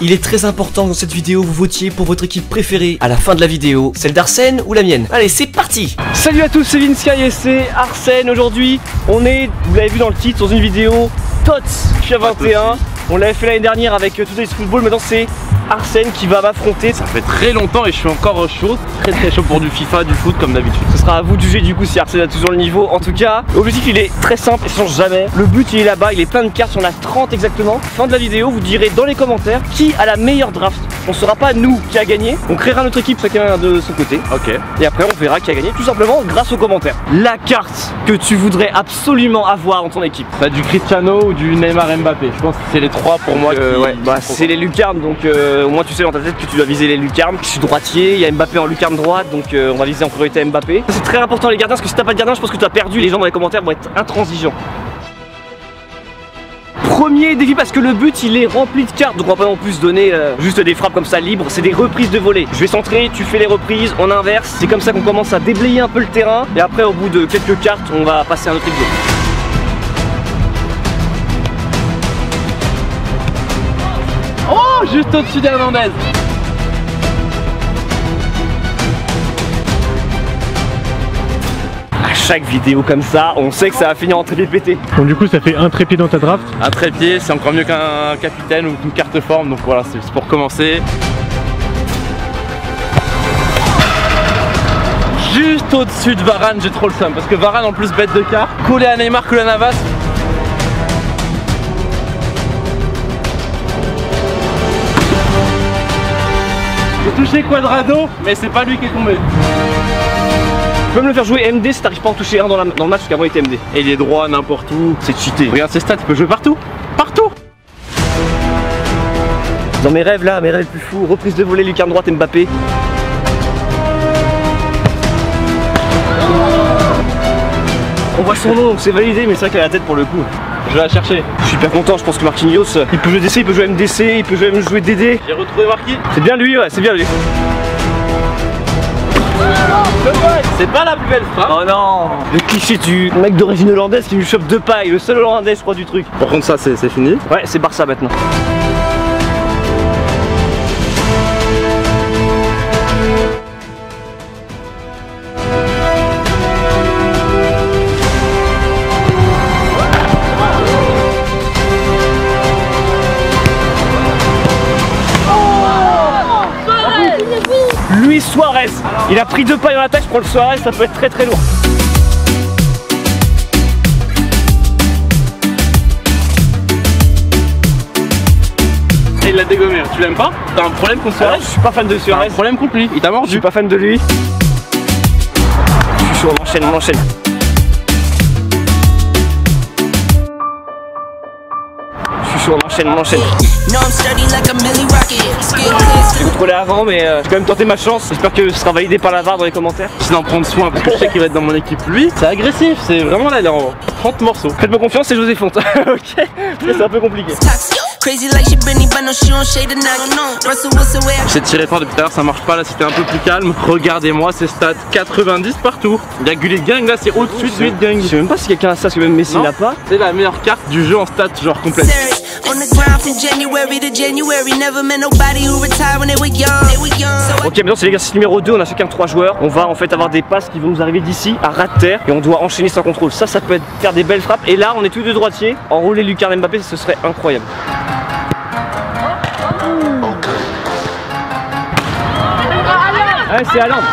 Il est très important que dans cette vidéo vous votiez pour votre équipe préférée à la fin de la vidéo, celle d'Arsène ou la mienne. Allez, c'est parti. Salut à tous, c'est Vinsky et c'est Arsène. Aujourd'hui, on est, vous l'avez vu dans le titre, dans une vidéo TOTS FIFA 21. On l'avait fait l'année dernière avec Today Football, maintenant c'est Arsène qui va m'affronter. Ça fait très longtemps et je suis encore chaud, très chaud pour du FIFA, du foot comme d'habitude. Ce sera à vous de juger du coup si Arsène a toujours le niveau. En tout cas, l'objectif il est très simple et change jamais. Le but il est là-bas, il est plein de cartes, il y en a 30 exactement. Fin de la vidéo, vous direz dans les commentaires qui a la meilleure draft. On ne saura pas nous qui a gagné, on créera notre équipe chacun de son côté. Ok. Et après on verra qui a gagné tout simplement grâce aux commentaires. La carte que tu voudrais absolument avoir dans ton équipe. Bah, du Cristiano ou du Neymar Mbappé. Je pense que c'est les trois pour moi. Ouais, bah, c'est les lucarnes, donc au moins tu sais dans ta tête que tu dois viser les lucarnes. Je suis droitier, il y a Mbappé en lucarne droite, donc on va viser en priorité Mbappé. C'est très important les gardiens, parce que si t'as pas de gardien, je pense que tu as perdu. Les gens dans les commentaires vont être intransigeants. Premier défi, parce que le but il est rempli de cartes, donc on va pas non plus donner juste des frappes comme ça libres, c'est des reprises de volée. Je vais centrer, tu fais les reprises, on inverse, c'est comme ça qu'on commence à déblayer un peu le terrain. Et après au bout de quelques cartes, on va passer à un autre exo. Oh, juste au-dessus d'Hernandez. À chaque vidéo comme ça, on sait que ça va finir en trépied pété. Bon, du coup ça fait un trépied dans ta draft. Un trépied, c'est encore mieux qu'un capitaine ou une carte forme, donc voilà, c'est pour commencer. Juste au-dessus de Varane, j'ai trop le seum, parce que Varane en plus bête de carte, collé à Neymar, collé à Navas. J'ai touché Quadrado, mais c'est pas lui qui est tombé. Tu peux me le faire jouer MD si t'arrives pas à en toucher un dans le match, parce qu'avant il était MD. Et il est droit n'importe où, c'est cheaté. Regarde ses stats, il peut jouer partout. Partout. Dans mes rêves là, mes rêves les plus fous, reprise de volée, lucarne droite, Mbappé. On voit son nom, donc c'est validé, mais c'est vrai qu'elle a la tête pour le coup. Je vais la chercher. Je suis hyper content, je pense que Marquinhos, il peut jouer DC, il peut jouer MDC, il peut même jouer DD. J'ai retrouvé Marquis. C'est bien lui, ouais, c'est bien lui. C'est pas la plus belle frappe. Oh non, le cliché du mec d'origine hollandaise qui lui chope deux pailles, le seul hollandais je crois du truc. Par contre ça c'est fini. Ouais, c'est Barça maintenant. Luis Suarez, il a pris deux pailles en attaque, je prends le Suarez, ça peut être très lourd. Et il l'a dégommé, tu l'aimes pas? T'as un problème contre Suarez? Je suis pas fan de Suarez. T'as un problème contre lui, il t'a mordu. Je suis pas fan de lui. Je suis chaud, on enchaîne. On enchaîne. J'ai contrôlé avant, mais j'ai quand même tenté ma chance. J'espère que ce sera validé par la VAR dans les commentaires. J'essaie d'en prendre soin parce que je sais qu'il va être dans mon équipe. Lui, c'est agressif, c'est vraiment là, il est en 30 morceaux. Faites-moi confiance, c'est José Fonte. Ok, c'est un peu compliqué. J'ai tiré fort depuis tout à l'heure, ça marche pas. Là, c'était un peu plus calme. Regardez-moi ces stats 90 partout. Il y a Gullit Gang là, c'est au-dessus de 8 Gang. Je sais même pas si quelqu'un a ça, parce que même Messi n'a pas. C'est la meilleure carte du jeu en stats, genre complète. Ok, maintenant c'est l'exercice numéro 2, on a chacun 3 joueurs. On va en fait avoir des passes qui vont nous arriver d'ici à ras de terre et on doit enchaîner sans contrôle. Ça peut être faire des belles frappes. Et là, on est tous deux droitiers. Enrouler lucarne Mbappé, ce serait incroyable. Ouais, c'est Haaland.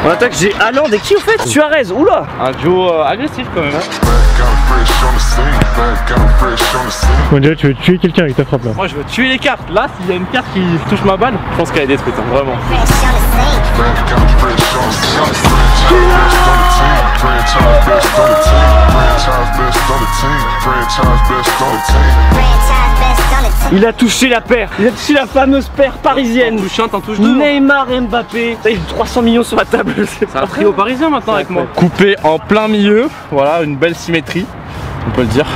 En attaque, j'ai Haaland et qui au fait? Suarez, oula. Un duo agressif quand même. Hein. On dirait que tu veux tuer quelqu'un avec ta frappe là. Moi je veux tuer les cartes. Là, s'il y a une carte qui touche ma balle, je pense qu'elle est détruite, hein, vraiment. Il a touché la paire. Il a touché la fameuse paire parisienne. T'en touches un, t'en touches deux. Neymar Mbappé. Ça, il y a 300 millions sur la table. C'est un trio parisien maintenant avec moi. Coupé en plein milieu. Voilà, une belle symétrie. On peut le dire.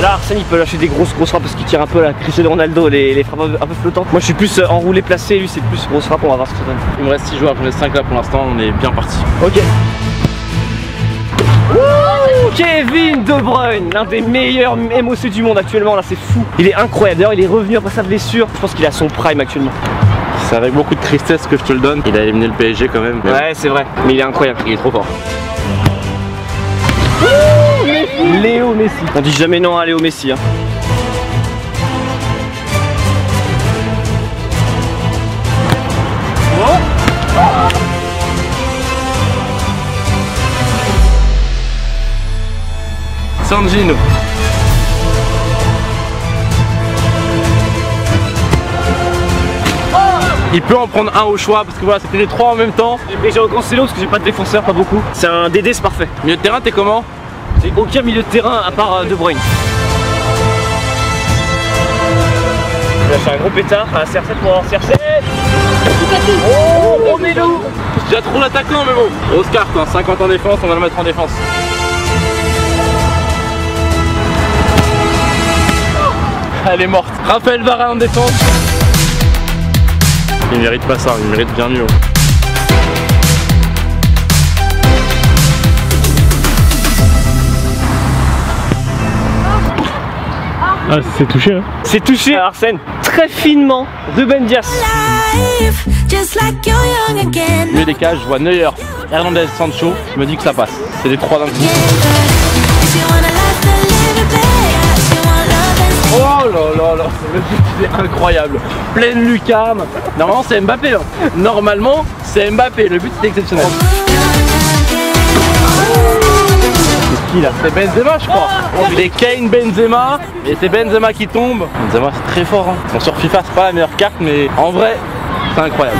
Là, Arsène il peut lâcher des grosses frappes parce qu'il tire un peu la Cristiano Ronaldo, les frappes un peu flottantes. Moi je suis plus enroulé placé, lui c'est plus grosse frappe, on va voir ce que ça donne. Il me reste 6 joueurs, j'en ai 5 là pour l'instant, on est bien parti. Ok. Kevin De Bruyne, l'un des meilleurs MOC du monde actuellement, là c'est fou. Il est incroyable, d'ailleurs il est revenu après sa blessure. Je pense qu'il est à son prime actuellement. C'est avec beaucoup de tristesse que je te le donne. Il a éliminé le PSG quand même. Ouais, c'est vrai, mais il est incroyable. Il est trop fort. Léo Messi. On dit jamais non à Léo Messi. Hein. Sangino. Il peut en prendre un au choix parce que voilà, c'était les trois en même temps. J'ai pris Joao Cancelo parce que j'ai pas de défenseur, pas beaucoup. C'est un DD, c'est parfait. Milieu de terrain, t'es comment? J'ai aucun milieu de terrain à part De Bruyne. Là, c'est un gros pétard à CR7 pour avoir CR7. Oh, Romelu. C'est déjà trop l'attaquant, mais bon. Grosse carte, hein, 50 en défense, on va le mettre en défense. Elle est morte. Raphaël Varane en défense. Il mérite pas ça, il mérite bien mieux. Ah, c'est touché, hein. C'est touché, Arsène. Très finement, Ruben Dias. Milieu des cages, je vois Neuer, Hernandez, Sancho. Je me dis que ça passe. C'est les trois d'un coup. Oh là là là, le but il est incroyable. Pleine lucarne. Normalement c'est Mbappé. Hein. Normalement c'est Mbappé. Le but c'est exceptionnel. C'est qui là? C'est Benzema je crois. C'est Kane Benzema. Et c'est Benzema qui tombe. Benzema c'est très fort. Hein. Bon, sur FIFA c'est pas la meilleure carte mais en vrai c'est incroyable.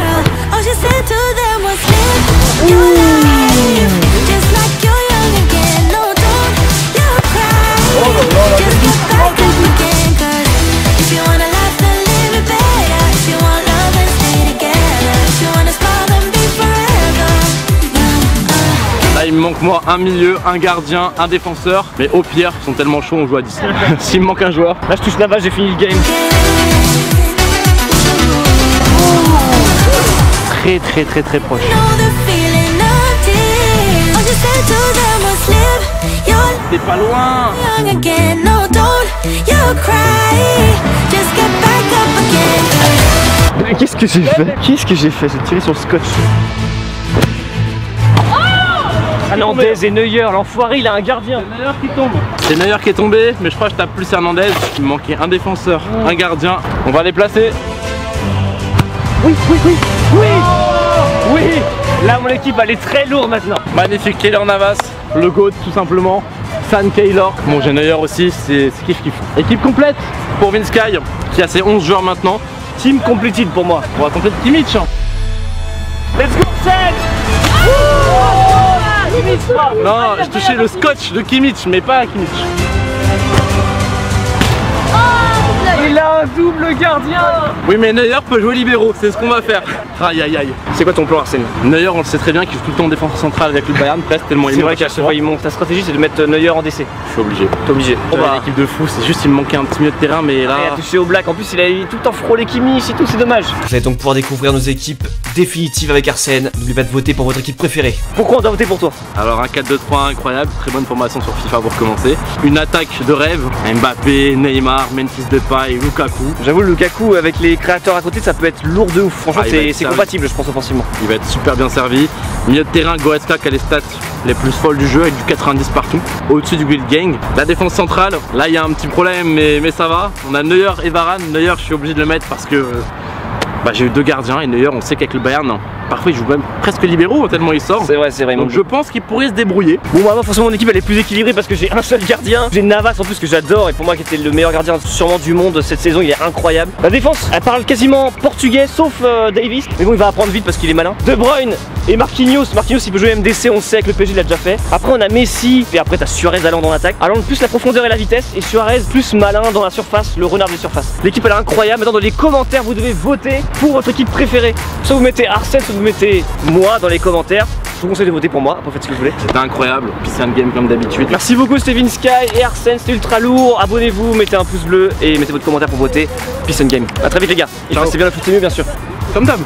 Oh là là là. Là il me manque moi un milieu, un gardien, un défenseur. Mais au pire ils sont tellement chauds on joue à 10. S'il me manque un joueur. Là je touche Navas, j'ai fini le game. Très proche. T'es pas loin. Mais qu'est-ce que j'ai fait? Qu'est-ce que j'ai fait? J'ai tiré sur le scotch. Hernandez et Neuer, l'enfoiré il a un gardien. C'est Neuer qui tombe. C'est Neuer qui est tombé, mais je crois que je tape plus Hernandez. Il me manquait un défenseur, un gardien. On va les placer. Oui. Oui. Là mon équipe elle est très lourde maintenant. Magnifique Keylor Navas, le GOAT tout simplement. San Keylor. Bon j'ai Neuer aussi, c'est kiff. Équipe complète pour Vinsky qui a ses 11 joueurs maintenant. Team completed pour moi. On va compléter Kimmich. Let's go Sen. Non, je touchais le scotch de Kimmich, mais pas à Kimmich. Il a un double gardien. Oui mais Neuer peut jouer libéraux, c'est ce qu'on va faire. Aïe aïe aïe. C'est quoi ton plan Arsène? Neuer on le sait très bien qu'il joue tout le temps en défense centrale avec le Bayern presque tellement il C'est vrai qu'à chaque fois il monte. Ta stratégie c'est de mettre Neuer en DC. Je suis obligé. T'es obligé. On va l'équipe de fou, c'est juste il me manquait un petit milieu de terrain mais là... Il a touché au black, en plus il a tout le temps frôlé Kimmich et tout, c'est dommage. Vous allez donc pouvoir découvrir nos équipes définitives avec Arsène. N'oubliez pas de voter pour votre équipe préférée. Pourquoi on doit voter pour toi? Alors un 4-2-3 incroyable, très bonne formation sur FIFA pour commencer. Une attaque de rêve, Mbappé, Neymar, Memphis Depay, Lukaku. J'avoue le Lukaku avec les créateurs à côté ça peut être lourd de ouf. Franchement c'est compatible je pense offensivement. Il va être super bien servi. Milieu de terrain, Goretzka qui a les stats les plus folles du jeu avec du 90 partout. Au-dessus du Guild Gang. La défense centrale, là il y a un petit problème mais ça va. On a Neuer et Varane. Neuer je suis obligé de le mettre parce que j'ai eu deux gardiens et Neuer on sait qu'avec le Bayern parfois il joue même presque libéraux tellement il sort. C'est vrai. Donc je pense qu'il pourrait se débrouiller. Bon moi forcément mon équipe elle est plus équilibrée parce que j'ai un seul gardien. J'ai Navas en plus que j'adore et pour moi qui était le meilleur gardien sûrement du monde cette saison, il est incroyable. La défense elle parle quasiment portugais sauf Davis. Mais bon il va apprendre vite parce qu'il est malin. De Bruyne et Marquinhos il peut jouer MDC, on sait avec le PSG il l'a déjà fait. Après on a Messi et après t'as Suarez allant dans l'attaque. Allant plus la profondeur et la vitesse et Suarez plus malin dans la surface, le renard des surfaces. L'équipe elle est incroyable. Maintenant dans les commentaires vous devez voter pour votre équipe préférée. Soit vous mettez Arsène, soit vous mettez moi dans les commentaires. Je vous conseille de voter pour moi, après faites ce que vous voulez. C'était incroyable, puis c'est un game comme d'habitude. Merci beaucoup Steven Sky et Arsène, c'était ultra lourd. Abonnez-vous, mettez un pouce bleu et mettez votre commentaire pour voter. Peace and game. A très vite les gars. Et passez bien le foot, c'est mieux bien sûr. Comme d'hab.